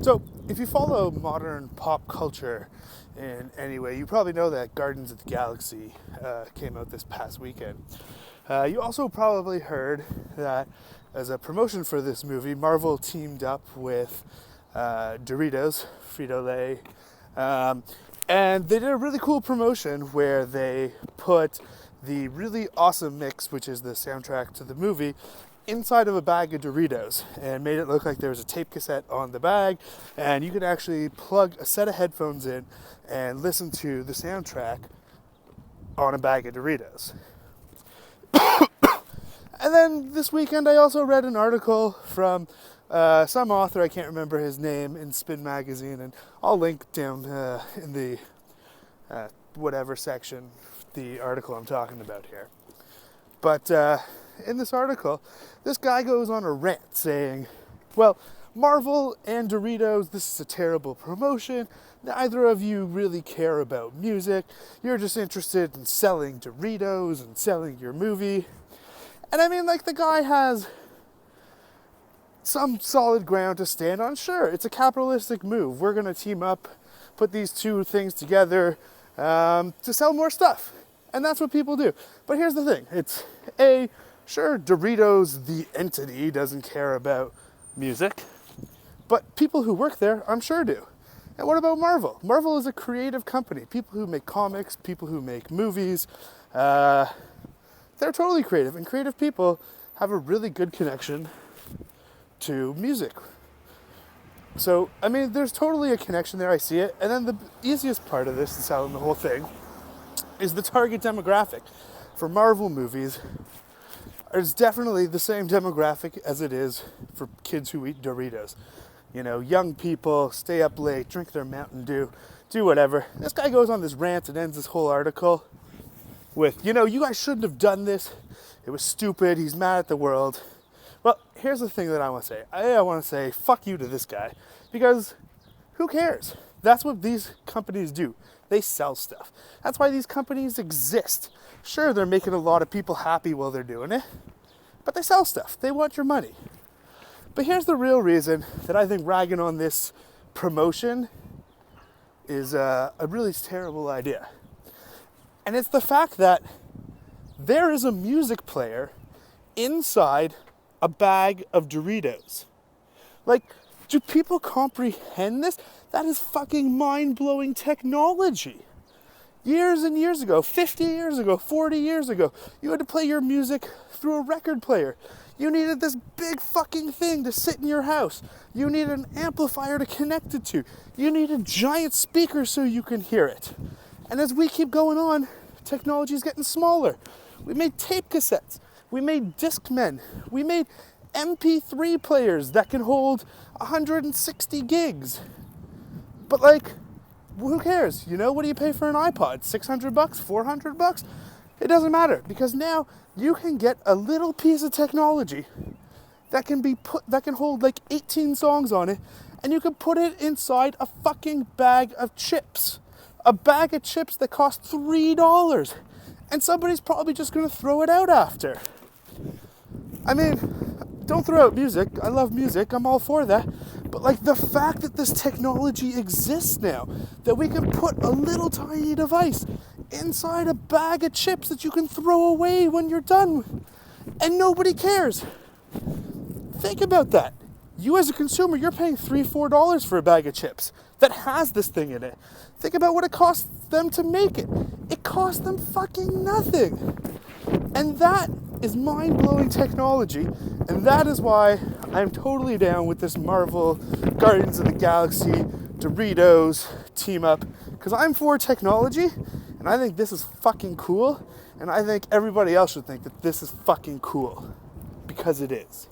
So, if you follow modern pop culture in any way, you probably know that Guardians of the Galaxy came out this past weekend. You also probably heard that as a promotion for this movie, Marvel teamed up with Doritos, Frito-Lay, and they did a really cool promotion where they put the really awesome mix, which is the soundtrack to the movie, inside of a bag of Doritos and made it look like there was a tape cassette on the bag, and you could actually plug a set of headphones in and listen to the soundtrack on a bag of Doritos. And then this weekend I also read an article from some author, I can't remember his name, in Spin Magazine, and I'll link down in the whatever section the article I'm talking about here. But in this article, this guy goes on a rant saying, well, Marvel and Doritos, this is a terrible promotion. Neither of you really care about music. You're just interested in selling Doritos and selling your movie. And I mean, like, the guy has some solid ground to stand on. Sure, it's a capitalistic move. We're going to team up, put these two things together to sell more stuff. And that's what people do. But here's the thing. It's sure, Doritos, the entity, doesn't care about music. But people who work there, I'm sure, do. And what about Marvel? Marvel is a creative company. People who make comics, people who make movies, they're totally creative. And creative people have a really good connection to music. So, I mean, there's totally a connection there. I see it. And then the easiest part of this, in selling the whole thing, is the target demographic. For Marvel movies, it's definitely the same demographic as it is for kids who eat Doritos. You know, young people, stay up late, drink their Mountain Dew, do whatever. This guy goes on this rant and ends this whole article with, you guys shouldn't have done this. It was stupid. He's mad at the world. Well, here's the thing that I want to say. I want to say fuck you to this guy, because who cares? That's what these companies do. They sell stuff. That's why these companies exist. Sure, they're making a lot of people happy while they're doing it, but they sell stuff. They want your money. But here's the real reason that I think ragging on this promotion is a really terrible idea. And it's the fact that there is a music player inside a bag of Doritos. Like, do people comprehend this? That is fucking mind-blowing technology. Years and years ago, 50 years ago, 40 years ago, you had to play your music through a record player. You needed this big fucking thing to sit in your house. You needed an amplifier to connect it to. You needed giant speakers so you can hear it. And as we keep going on, technology is getting smaller. We made tape cassettes. We made Discmen. We made MP3 players that can hold 160 gigs. But like, who cares? What do you pay for an iPod? $600, $400? It doesn't matter, because now you can get a little piece of technology that can hold like 18 songs on it, and you can put it inside a fucking bag of chips. A bag of chips that cost $3. And somebody's probably just going to throw it out after. I mean, don't throw out music. I love music. I'm all for that. But like, the fact that this technology exists now, that we can put a little tiny device inside a bag of chips that you can throw away when you're done, and nobody cares. Think about that. You as a consumer, you're paying $3, $4 for a bag of chips that has this thing in it. Think about what it costs them to make it. It costs them fucking nothing. And that is mind-blowing technology, and that is why I'm totally down with this Marvel Guardians of the Galaxy Doritos team up, because I'm for technology, and I think this is fucking cool, and I think everybody else should think that this is fucking cool, because it is.